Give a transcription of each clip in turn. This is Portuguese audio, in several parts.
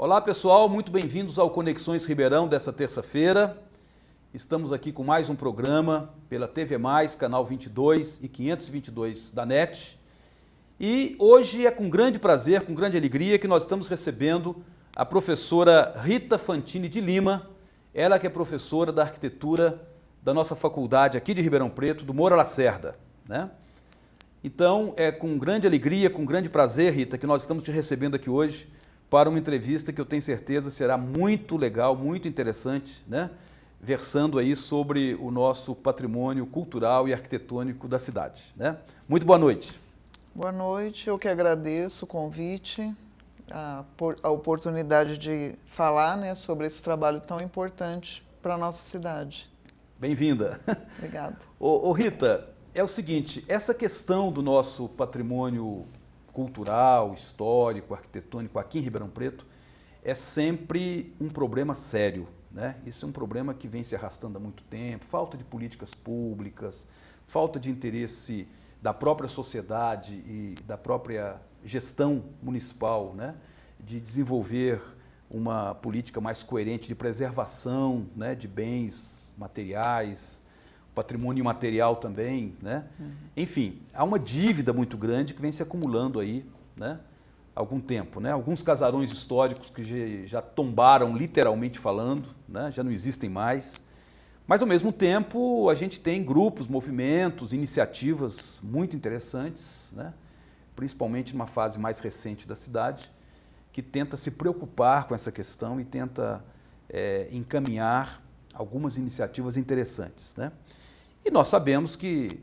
Olá pessoal, muito bem-vindos ao Conexões Ribeirão dessa terça-feira. Estamos aqui com mais um programa pela TV+, canal 22 e 522 da NET. E hoje é com grande prazer, com grande alegria que nós estamos recebendo a professora Rita Fantini de Lima, ela que é professora da arquitetura da nossa faculdade aqui de Ribeirão Preto, do Moura Lacerda, né? Então, é com grande alegria, com grande prazer, Rita, que nós estamos te recebendo aqui hoje para uma entrevista que eu tenho certeza será muito legal, muito interessante, né? Versando aí sobre o nosso patrimônio cultural e arquitetônico da cidade, né? Muito boa noite. Boa noite, eu que agradeço o convite, a oportunidade de falar, né, sobre esse trabalho tão importante para a nossa cidade. Bem-vinda. Obrigada. Ô Rita, é o seguinte, essa questão do nosso patrimônio cultural, histórico, arquitetônico aqui em Ribeirão Preto é sempre um problema sério, né? Isso é um problema que vem se arrastando há muito tempo, falta de políticas públicas, falta de interesse da própria sociedade e da própria gestão municipal, né? De desenvolver uma política mais coerente de preservação, né? De bens materiais, patrimônio imaterial também, né? Enfim, há uma dívida muito grande que vem se acumulando aí, né? Há algum tempo, né? Alguns casarões históricos que já tombaram, literalmente falando, né? Já não existem mais. Mas, ao mesmo tempo, a gente tem grupos, movimentos, iniciativas muito interessantes, né? Principalmente numa fase mais recente da cidade, que tenta se preocupar com essa questão e tenta encaminhar algumas iniciativas interessantes, né? E nós sabemos que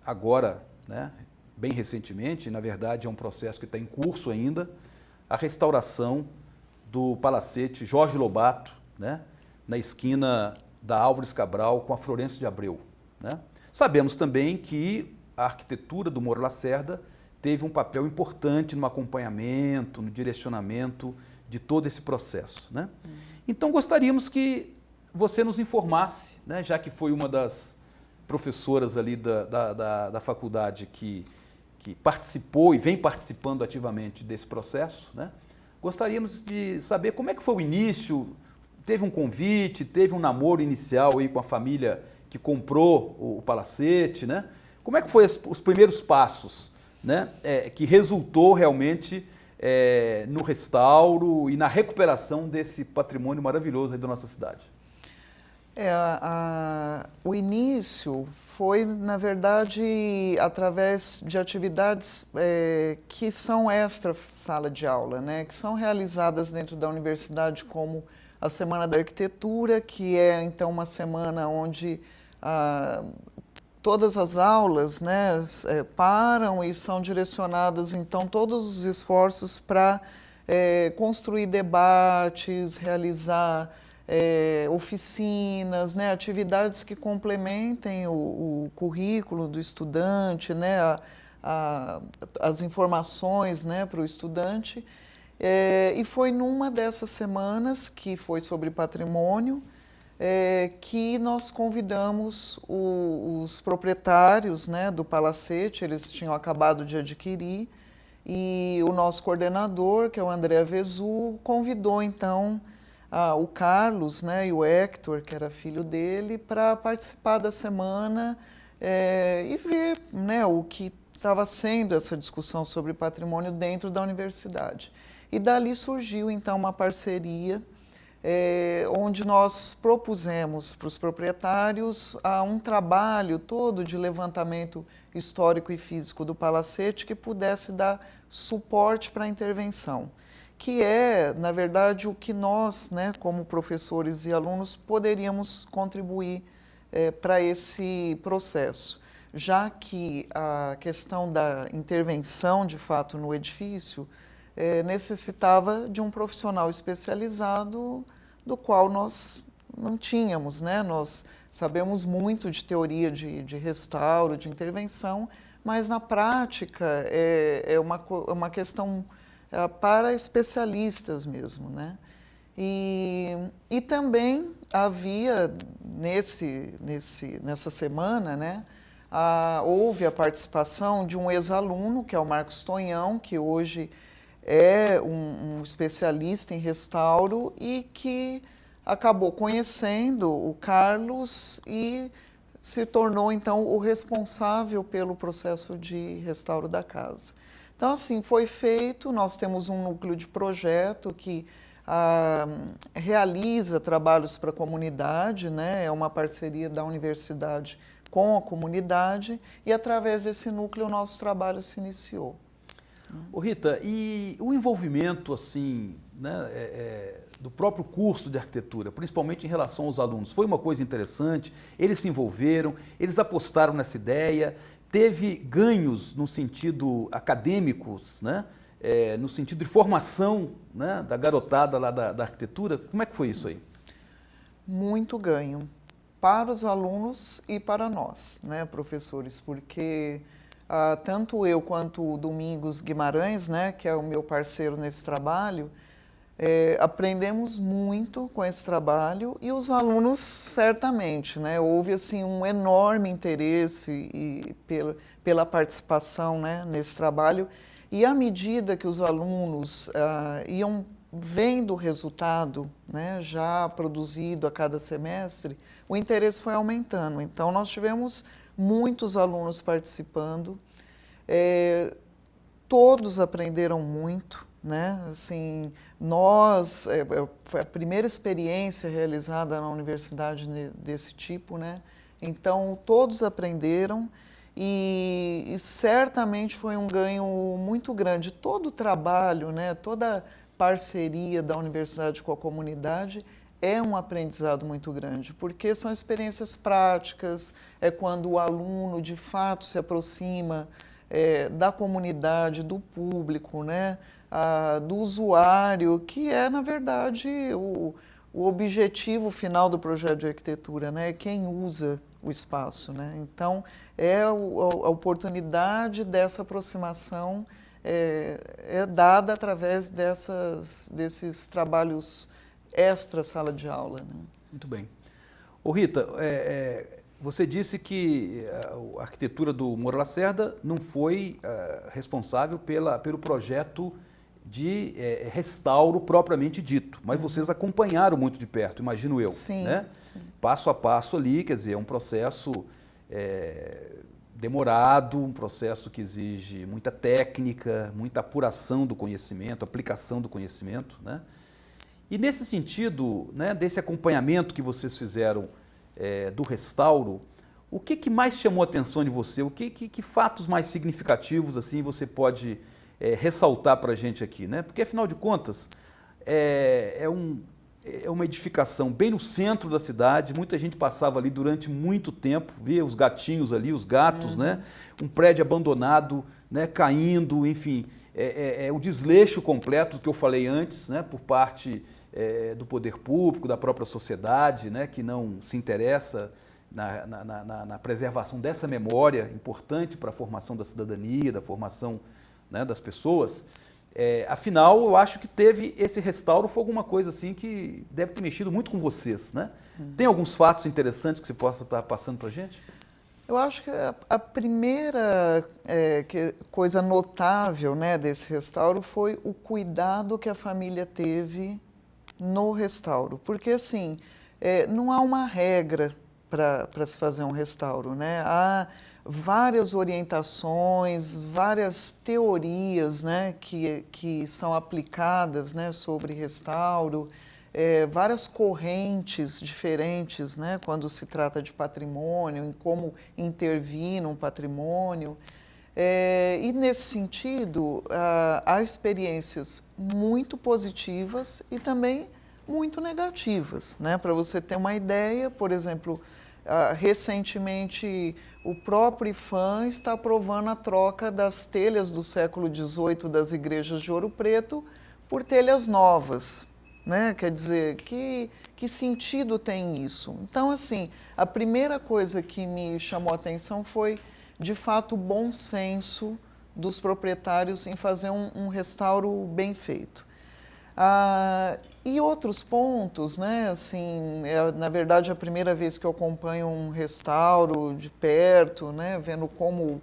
agora, né, bem recentemente, na verdade é um processo que está em curso ainda, a restauração do Palacete Jorge Lobato, né, na esquina da Álvares Cabral com a Florencio de Abreu, né? Sabemos também que a arquitetura do Moura Lacerda teve um papel importante no acompanhamento, no direcionamento de todo esse processo, né? Então gostaríamos que você nos informasse, né, já que foi uma das professoras ali da faculdade que participou e vem participando ativamente desse processo, né? Gostaríamos de saber como é que foi o início, teve um convite, teve um namoro inicial aí com a família que comprou o palacete, né? Como é que foi os primeiros passos, né? Que resultou realmente no restauro e na recuperação desse patrimônio maravilhoso aí da nossa cidade? O início foi, na verdade, através de atividades que são extra sala de aula, né? Que são realizadas dentro da universidade, como a Semana da Arquitetura, que é, então, uma semana onde todas as aulas, né, param e são direcionados, então, todos os esforços para construir debates, realizar oficinas, né, atividades que complementem o currículo do estudante, né, as informações, né, para o estudante. E foi numa dessas semanas, que foi sobre patrimônio, que nós convidamos os proprietários, né, do palacete, eles tinham acabado de adquirir, e o nosso coordenador, que é o André Vezu, convidou então o Carlos, né, e o Hector, que era filho dele, para participar da semana e ver, né, o que estava sendo essa discussão sobre patrimônio dentro da universidade. E dali surgiu então uma parceria onde nós propusemos para os proprietários um trabalho todo de levantamento histórico e físico do palacete que pudesse dar suporte para a intervenção, que é, na verdade, o que nós, né, como professores e alunos, poderíamos contribuir para esse processo, já que a questão da intervenção, de fato, no edifício necessitava de um profissional especializado, do qual nós não tínhamos, né? Nós sabemos muito de teoria de restauro, de intervenção, mas na prática é uma questão para especialistas mesmo, né? E também havia nessa semana, né, houve a participação de um ex-aluno, que é o Marcos Tonhão, que hoje é um especialista em restauro e que acabou conhecendo o Carlos e se tornou, então, o responsável pelo processo de restauro da casa. Então, assim, foi feito, nós temos um núcleo de projeto que realiza trabalhos para a comunidade, né? É uma parceria da universidade com a comunidade e, através desse núcleo, o nosso trabalho se iniciou. Ô Rita, e o envolvimento, assim, né, do próprio curso de arquitetura, principalmente em relação aos alunos, foi uma coisa interessante? Eles se envolveram, eles apostaram nessa ideia, teve ganhos no sentido acadêmicos, né, no sentido de formação, né, da garotada lá da arquitetura? Como é que foi isso aí? Muito ganho para os alunos e para nós, né, professores, porque tanto eu quanto o Domingos Guimarães, né, que é o meu parceiro nesse trabalho, aprendemos muito com esse trabalho e os alunos certamente, né, houve assim um enorme interesse pela participação, né, nesse trabalho, e à medida que os alunos iam vendo o resultado, né, já produzido a cada semestre, o interesse foi aumentando. Então nós tivemos muitos alunos participando, todos aprenderam muito, né? Assim, foi a primeira experiência realizada na universidade desse tipo, né? Então todos aprenderam e certamente foi um ganho muito grande. Todo o trabalho, né? Toda parceria da universidade com a comunidade é um aprendizado muito grande, porque são experiências práticas, é quando o aluno de fato se aproxima da comunidade, do público, né? Do usuário, que é, na verdade, o objetivo final do projeto de arquitetura, né? Quem usa o espaço, né? Então, a oportunidade dessa aproximação é dada através desses trabalhos extra sala de aula, né? Muito bem. Ô Rita, você disse que a arquitetura do Moura Lacerda não foi responsável pelo projeto de restauro propriamente dito, mas vocês acompanharam muito de perto, imagino eu, sim, né? Sim. Passo a passo ali, quer dizer, é um processo demorado, um processo que exige muita técnica, muita apuração do conhecimento, aplicação do conhecimento, né? E nesse sentido, né, desse acompanhamento que vocês fizeram do restauro, o que mais chamou a atenção de você? Que fatos mais significativos assim você pode ressaltar para a gente aqui, né? Porque afinal de contas é uma edificação bem no centro da cidade. Muita gente passava ali durante muito tempo, via os gatinhos ali, os gatos, né? Um prédio abandonado, né, caindo, enfim, o desleixo completo que eu falei antes, né, por parte do poder público, da própria sociedade, né, que não se interessa na preservação dessa memória importante para a formação da cidadania, da formação, né, das pessoas. Afinal, eu acho que esse restauro foi alguma coisa assim que deve ter mexido muito com vocês, né? Tem alguns fatos interessantes que você possa estar passando para a gente? Eu acho que a primeira coisa notável, né, desse restauro foi o cuidado que a família teve no restauro, porque assim, não há uma regra para se fazer um restauro, né? Há várias orientações, várias teorias, né, que são aplicadas, né, sobre restauro, várias correntes diferentes, né, quando se trata de patrimônio, em como intervir num patrimônio. E nesse sentido, há experiências muito positivas e também muito negativas, né? Para você ter uma ideia, por exemplo, recentemente o próprio IPHAN está aprovando a troca das telhas do século XVIII das igrejas de Ouro Preto por telhas novas, né? Quer dizer, que sentido tem isso? Então, assim, a primeira coisa que me chamou a atenção foi, de fato, o bom senso dos proprietários em fazer um restauro bem feito. E outros pontos, né? Assim, na verdade, a primeira vez que eu acompanho um restauro de perto, né? Vendo como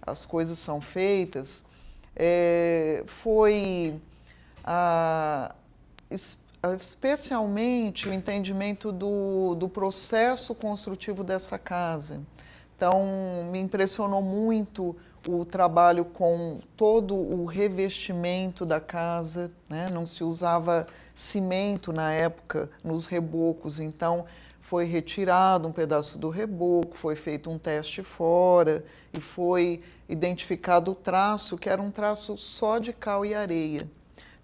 as coisas são feitas, foi especialmente o entendimento do processo construtivo dessa casa. Então, me impressionou muito o trabalho com todo o revestimento da casa, né? Não se usava cimento na época nos rebocos, então foi retirado um pedaço do reboco, foi feito um teste fora e foi identificado o traço, que era um traço só de cal e areia.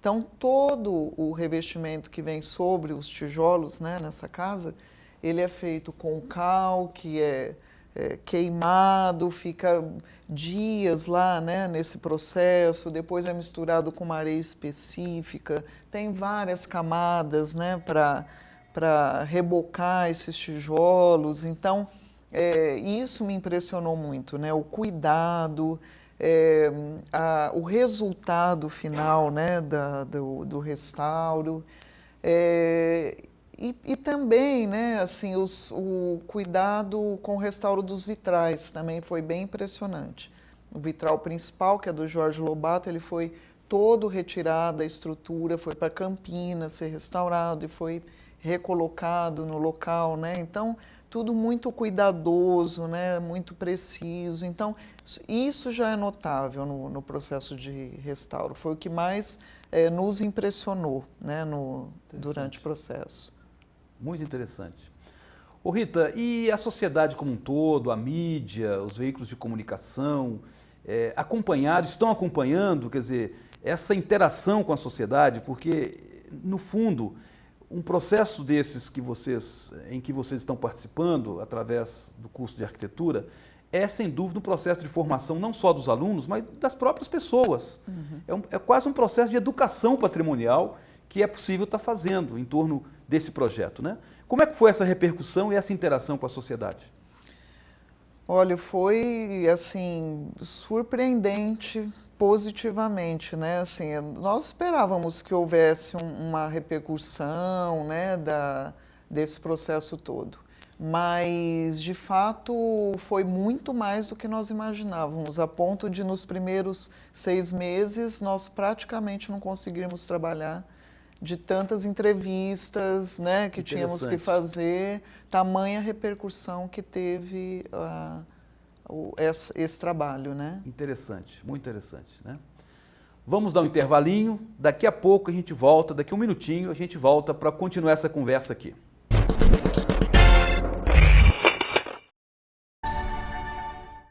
Então, todo o revestimento que vem sobre os tijolos, né, nessa casa, ele é feito com cal, que é queimado, fica dias lá, né, nesse processo, depois é misturado com uma areia específica, tem várias camadas, né, para rebocar esses tijolos. Então, isso me impressionou muito, né, o cuidado, o resultado final, né, do restauro. E também, né, assim, o cuidado com o restauro dos vitrais também foi bem impressionante. O vitral principal, que é do Jorge Lobato, ele foi todo retirado da estrutura, foi para Campinas ser restaurado e foi recolocado no local, né? Então, tudo muito cuidadoso, né, muito preciso. Então, isso já é notável no processo de restauro. Foi o que mais nos impressionou, né, durante o processo. Muito interessante. Ô Rita, e a sociedade como um todo, a mídia, os veículos de comunicação, estão acompanhando, quer dizer, essa interação com a sociedade, porque, no fundo, um processo desses em que vocês estão participando, através do curso de arquitetura, é, sem dúvida, um processo de formação não só dos alunos, mas das próprias pessoas. Uhum. É quase um processo de educação patrimonial que é possível estar fazendo em torno desse projeto, né? Como é que foi essa repercussão e essa interação com a sociedade? Olha, foi, assim, surpreendente positivamente, né? Assim, nós esperávamos que houvesse uma repercussão, né, desse processo todo, mas, de fato, foi muito mais do que nós imaginávamos, a ponto de, nos primeiros 6 meses, nós praticamente não conseguimos trabalhar, de tantas entrevistas, né, que tínhamos que fazer, tamanha repercussão que teve esse trabalho, né? Interessante, muito interessante, né? Vamos dar um intervalinho, daqui a pouco a gente volta, daqui a um minutinho a gente volta para continuar essa conversa aqui.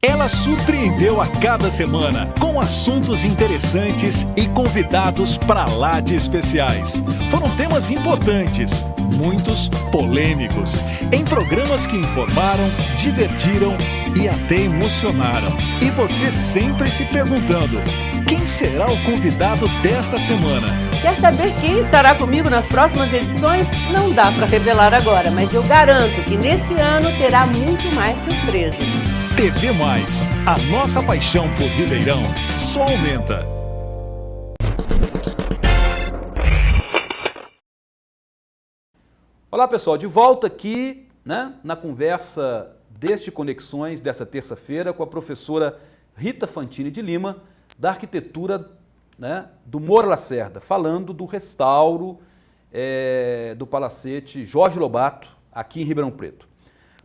Ela surpreendeu a cada semana com assuntos interessantes e convidados para lá de especiais. Foram temas importantes, muitos polêmicos, em programas que informaram, divertiram e até emocionaram. E você sempre se perguntando, quem será o convidado desta semana? Quer saber quem estará comigo nas próximas edições? Não dá para revelar agora, mas eu garanto que nesse ano terá muito mais surpresas. TV+, a nossa paixão por Ribeirão só aumenta. Olá pessoal, de volta aqui, né, na conversa deste Conexões dessa terça-feira com a professora Rita Fantini de Lima, da arquitetura, né, do Moura Lacerda, falando do restauro do Palacete Jorge Lobato, aqui em Ribeirão Preto.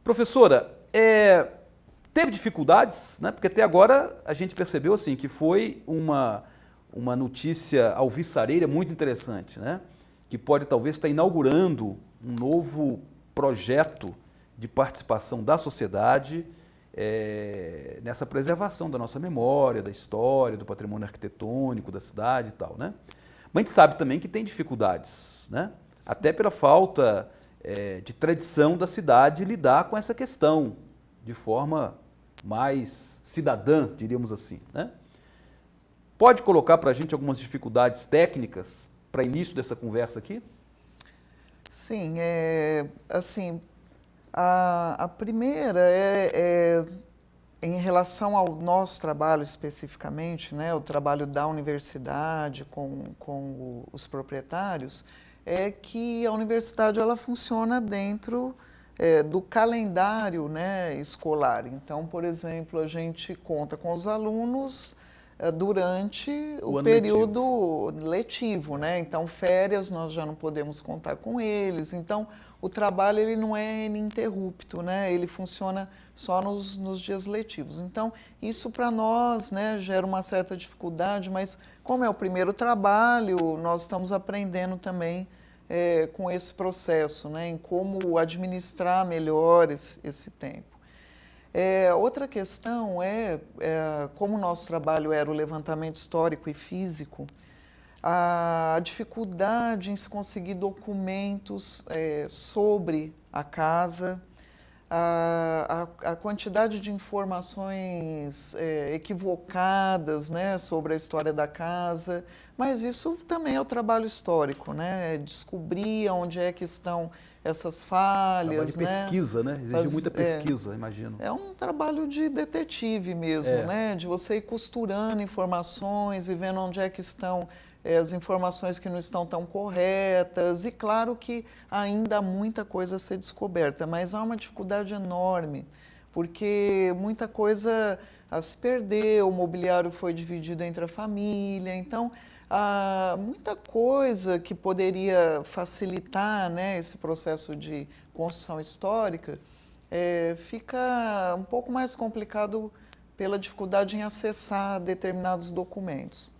Professora, teve dificuldades, né? Porque até agora a gente percebeu assim, que foi uma notícia alvissareira muito interessante, né? Que pode talvez estar inaugurando um novo projeto de participação da sociedade nessa preservação da nossa memória, da história, do patrimônio arquitetônico da cidade e tal, né? Mas a gente sabe também que tem dificuldades, né? Até pela falta de tradição da cidade lidar com essa questão de forma mais cidadã, diríamos assim, né? Pode colocar para a gente algumas dificuldades técnicas para início dessa conversa aqui? Sim, assim, a primeira em relação ao nosso trabalho especificamente, né, o trabalho da universidade com os proprietários, é que a universidade ela funciona dentro do calendário, né, escolar. Então, por exemplo, a gente conta com os alunos durante o ano período letivo, né? Então, férias nós já não podemos contar com eles. Então, o trabalho ele não é ininterrupto, né? Ele funciona só nos dias letivos. Então, isso para nós, né, gera uma certa dificuldade, mas como é o primeiro trabalho, nós estamos aprendendo também com esse processo, né, em como administrar melhor esse tempo. Outra questão como o nosso trabalho era o levantamento histórico e físico, a dificuldade em se conseguir documentos sobre a casa, a quantidade de informações equivocadas, né, sobre a história da casa, mas isso também é o trabalho histórico, né, descobrir onde é que estão essas falhas. Trabalho de pesquisa, né? Exigiu muita pesquisa, imagino. É um trabalho de detetive mesmo, né, de você ir costurando informações e vendo onde é que estão as informações que não estão tão corretas, e claro que ainda há muita coisa a ser descoberta, mas há uma dificuldade enorme, porque muita coisa se perdeu, o mobiliário foi dividido entre a família, então há muita coisa que poderia facilitar, né, esse processo de construção histórica, fica um pouco mais complicado pela dificuldade em acessar determinados documentos.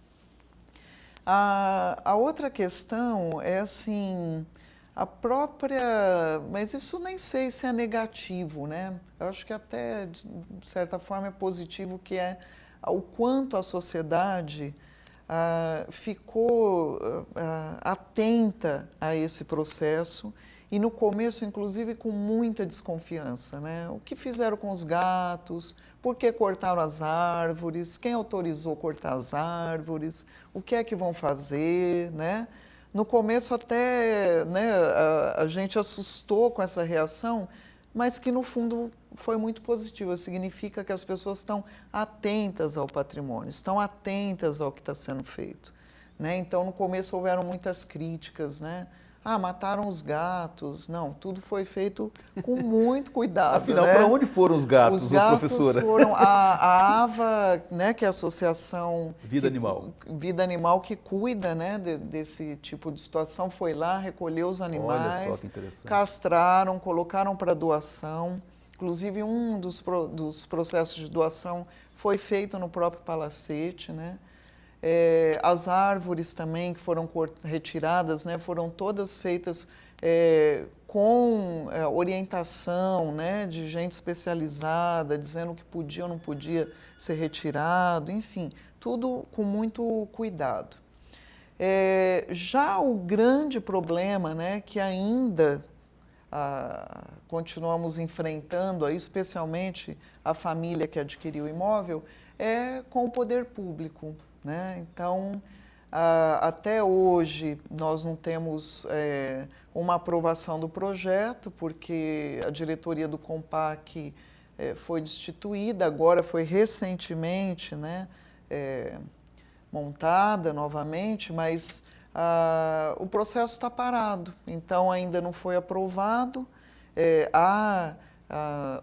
A outra questão é assim, a própria, mas isso nem sei se é negativo, né? Eu acho que até, de certa forma, é positivo, que é o quanto a sociedade ficou atenta a esse processo e no começo, inclusive, com muita desconfiança, né? O que fizeram com os gatos? Por que cortaram as árvores? Quem autorizou cortar as árvores? O que é que vão fazer, né? No começo até, né, a gente assustou com essa reação, mas que no fundo foi muito positiva. Significa que as pessoas estão atentas ao patrimônio, estão atentas ao que está sendo feito, né? Então, no começo houveram muitas críticas, né? Mataram os gatos. Não, tudo foi feito com muito cuidado. Afinal, né? para onde foram os gatos, professora? Foram a AVA, né, que é a Associação Vida Animal, que cuida, né, desse tipo de situação, foi lá, recolheu os animais, olha só que interessante, castraram, colocaram para doação. Inclusive, um dos processos de doação foi feito no próprio Palacete, né? As árvores também que foram retiradas, né, foram todas feitas com orientação, né, de gente especializada, dizendo o que podia ou não podia ser retirado, enfim, tudo com muito cuidado. Já o grande problema, né, que ainda continuamos enfrentando, aí, especialmente a família que adquiriu o imóvel, é com o poder público. Né? Então, até hoje, nós não temos uma aprovação do projeto, porque a diretoria do Compac foi destituída, agora foi recentemente, né, montada novamente, mas o processo está parado, então ainda não foi aprovado. Há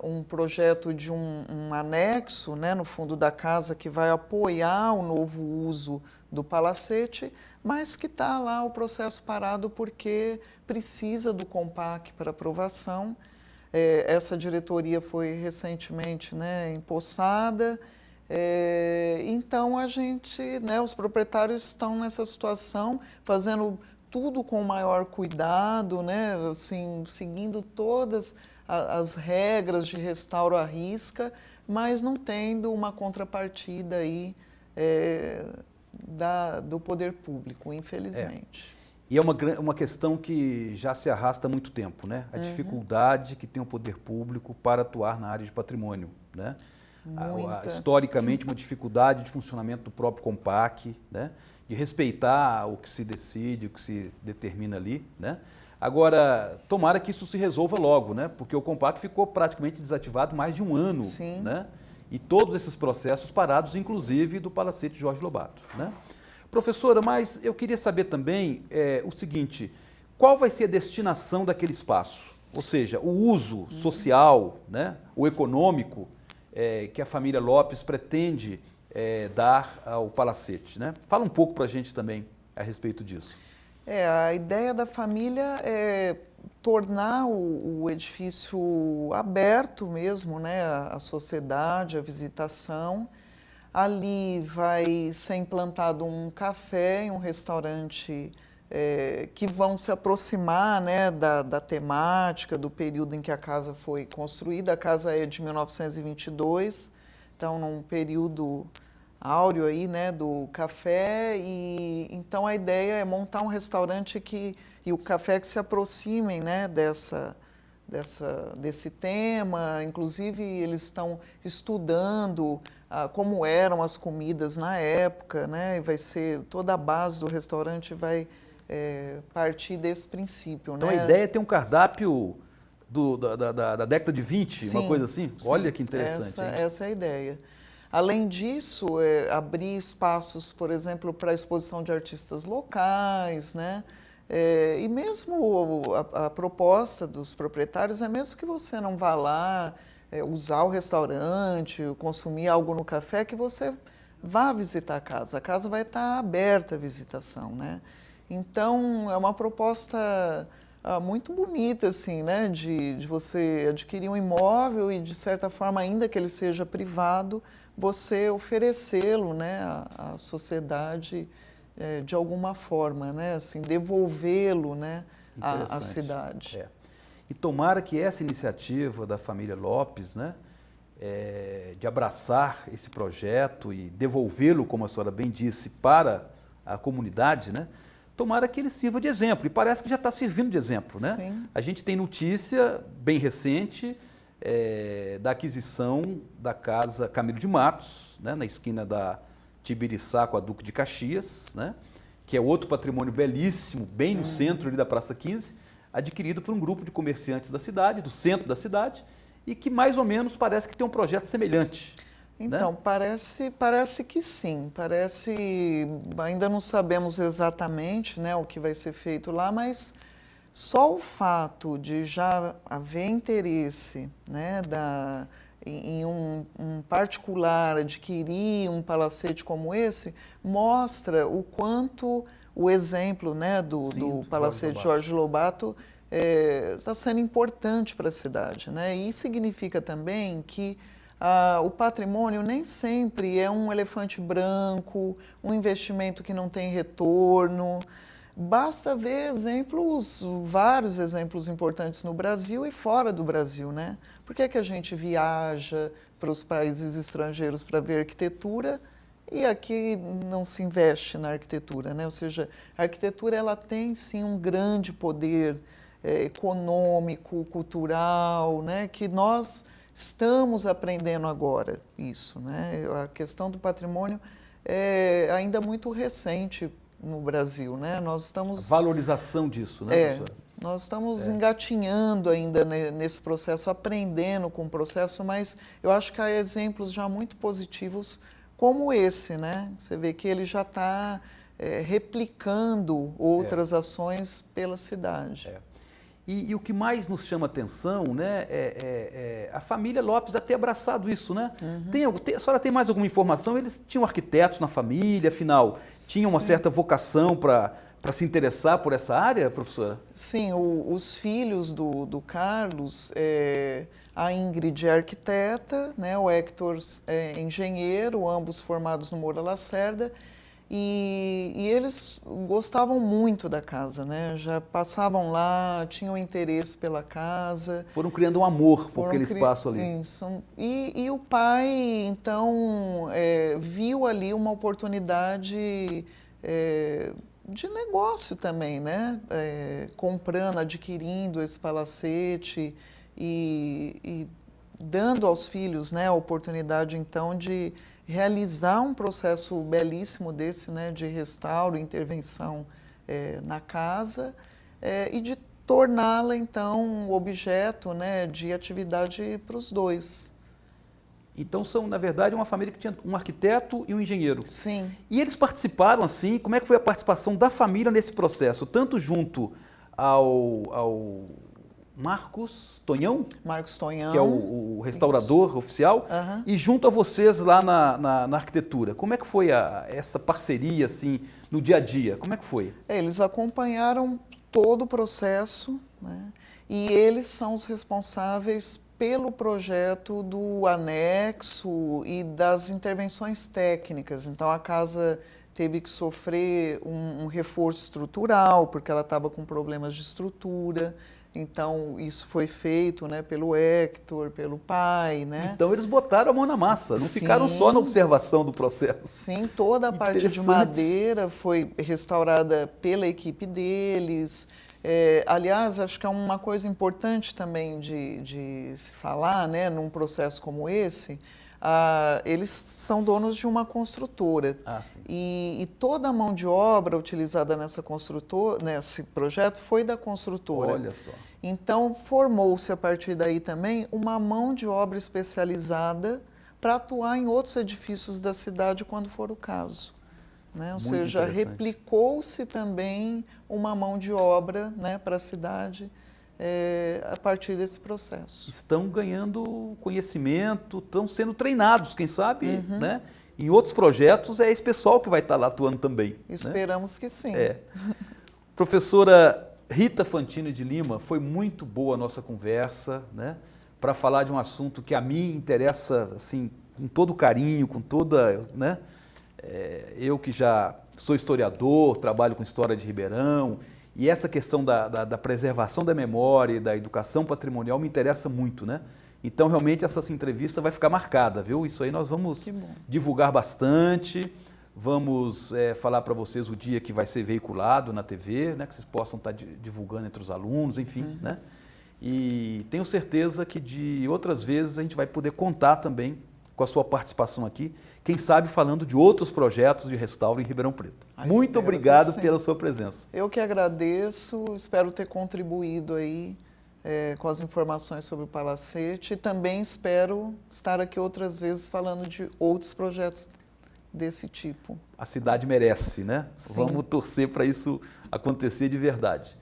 um projeto de um anexo, né, no fundo da casa, que vai apoiar o novo uso do palacete, mas que está lá o processo parado porque precisa do Compac para aprovação. Essa diretoria foi recentemente, né, empossada, então a gente, né, os proprietários estão nessa situação, fazendo tudo com o maior cuidado, né, assim, seguindo todas as regras de restauro à risca, mas não tendo uma contrapartida aí do poder público, infelizmente. E é uma questão que já se arrasta há muito tempo, né? A dificuldade que tem o poder público para atuar na área de patrimônio, né? Historicamente, uma dificuldade de funcionamento do próprio Compac, né? De respeitar o que se decide, o que se determina ali, né? Agora, tomara que isso se resolva logo, né? Porque o Compac ficou praticamente desativado mais de um ano, Sim. Né? E todos esses processos parados, inclusive do Palacete Jorge Lobato, né? Professora, mas eu queria saber também o seguinte, qual vai ser a destinação daquele espaço? Ou seja, o uso social, né? O econômico que a família Lopes pretende dar ao palacete, né? Fala um pouco para a gente também a respeito disso. A ideia da família é tornar o edifício aberto mesmo, né, à sociedade, à visitação. Ali vai ser implantado um café e um restaurante que vão se aproximar, né, da temática, do período em que a casa foi construída. A casa é de 1922, então num período áureo aí, né, do café, e então a ideia é montar um restaurante e o café que se aproximem, né, desse tema. Inclusive eles estão estudando como eram as comidas na época, né, e vai ser toda a base do restaurante vai partir desse princípio. Então né? a ideia é ter um cardápio da década de 20, Sim, uma coisa assim? sim, Olha que interessante. Essa é a ideia. Além disso, abrir espaços, por exemplo, para a exposição de artistas locais, né? E mesmo a proposta dos proprietários é mesmo que você não vá lá usar o restaurante, consumir algo no café, que você vá visitar a casa. A casa vai estar aberta à visitação, né? Então, é uma proposta muito bonita, assim, né? De você adquirir um imóvel e, de certa forma, ainda que ele seja privado, você oferecê-lo, né, à sociedade de alguma forma, né, assim, devolvê-lo, né, à cidade. E tomara que essa iniciativa da família Lopes, né, de abraçar esse projeto e devolvê-lo, como a senhora bem disse, para a comunidade, né, tomara que ele sirva de exemplo. E parece que já está servindo de exemplo, né? Sim. A gente tem notícia bem recente da aquisição da casa Camilo de Matos, né, na esquina da Tibiriçá com a Duque de Caxias, né, que é outro patrimônio belíssimo, bem no centro ali da Praça 15, adquirido por um grupo de comerciantes da cidade, do centro da cidade, e que mais ou menos parece que tem um projeto semelhante. Então, né? parece que sim, ainda não sabemos exatamente, né, o que vai ser feito lá, mas só o fato de já haver interesse, né, em um particular adquirir um palacete como esse, mostra o quanto o exemplo, né, do palacete Jorge Lobato está sendo importante para a cidade, né? E significa também que o patrimônio nem sempre é um elefante branco, um investimento que não tem retorno. Basta ver vários exemplos importantes no Brasil e fora do Brasil, né? Por que é que a gente viaja para os países estrangeiros para ver arquitetura e aqui não se investe na arquitetura, né? Ou seja, a arquitetura ela tem sim um grande poder econômico, cultural, né? Que nós estamos aprendendo agora isso, né? A questão do patrimônio é ainda muito recente no Brasil, né? Nós estamos... A valorização disso, né, professora? Nós estamos engatinhando ainda nesse processo, aprendendo com o processo, mas eu acho que há exemplos já muito positivos como esse, né? Você vê que ele já está replicando outras ações pela cidade. E o que mais nos chama atenção, né, é a família Lopes ter abraçado isso, né? A senhora tem mais alguma informação? Eles tinham arquitetos na família, afinal, tinham uma certa vocação para se interessar por essa área, professora? Sim, os filhos do Carlos, a Ingrid é arquiteta, né, o Hector é engenheiro, ambos formados no Moura Lacerda. E eles gostavam muito da casa, né? Já passavam lá, tinham interesse pela casa. Foram criando um amor por aquele espaço ali. Isso. E o pai, então, viu ali uma oportunidade de negócio também, né? Comprando, adquirindo esse palacete e dando aos filhos, né, a oportunidade, então, de realizar um processo belíssimo desse, né, de restauro, intervenção na casa e de torná-la, então, objeto, né, de atividade para os dois. Então são, na verdade, uma família que tinha um arquiteto e um engenheiro. Sim. E eles participaram, assim, como é que foi a participação da família nesse processo? Tanto junto ao Marcos Tonhão, Marcos Tonhão. que é o restaurador oficial, Aham. e junto a vocês lá na arquitetura. Como é que foi essa parceria, assim, no dia a dia? Como é que foi? Eles acompanharam todo o processo, né? E eles são os responsáveis pelo projeto do anexo e das intervenções técnicas. Então, a casa teve que sofrer um reforço estrutural, porque ela estava com problemas de estrutura. Então, isso foi feito, né, pelo Hector, pelo pai, né? Então eles botaram a mão na massa, não Sim. ficaram só na observação do processo. Sim, toda a parte de Interessante. madeira foi restaurada pela equipe deles. Aliás, acho que é uma coisa importante também de se falar, né, num processo como esse. Eles são donos de uma construtora. Sim. E toda a mão de obra utilizada nesse projeto foi da construtora. Olha só. Então, formou-se a partir daí também uma mão de obra especializada para atuar em outros edifícios da cidade quando for o caso. Né? Ou Muito seja, interessante. replicou-se também uma mão de obra, né, para a cidade a partir desse processo. Estão ganhando conhecimento, estão sendo treinados, quem sabe, Uhum. né? Em outros projetos é esse pessoal que vai estar lá atuando também. Né? Esperamos que sim. Professora Rita Fantini de Lima, foi muito boa a nossa conversa, né? Para falar de um assunto que a mim interessa assim, com todo carinho, com toda, né? Eu que já sou historiador, trabalho com história de Ribeirão, e essa questão da preservação da memória e da educação patrimonial me interessa muito, né? Então, realmente, essa entrevista vai ficar marcada, viu? Isso aí nós vamos divulgar bastante, vamos falar para vocês o dia que vai ser veiculado na TV, né? Que vocês possam estar divulgando entre os alunos, enfim, né? E tenho certeza que de outras vezes a gente vai poder contar também com a sua participação aqui, quem sabe falando de outros projetos de restauro em Ribeirão Preto. Muito obrigado pela sua presença. Eu que agradeço, espero ter contribuído aí com as informações sobre o Palacete e também espero estar aqui outras vezes falando de outros projetos desse tipo. A cidade merece, né? Sim. Vamos torcer para isso acontecer de verdade.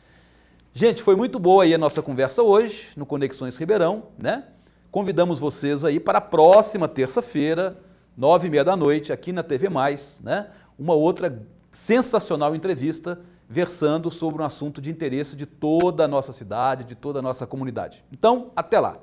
Gente, foi muito boa aí a nossa conversa hoje no Conexões Ribeirão, né? Convidamos vocês aí para a próxima terça-feira, 9h30 da noite, aqui na TV Mais, né? Uma outra sensacional entrevista versando sobre um assunto de interesse de toda a nossa cidade, de toda a nossa comunidade. Então, até lá!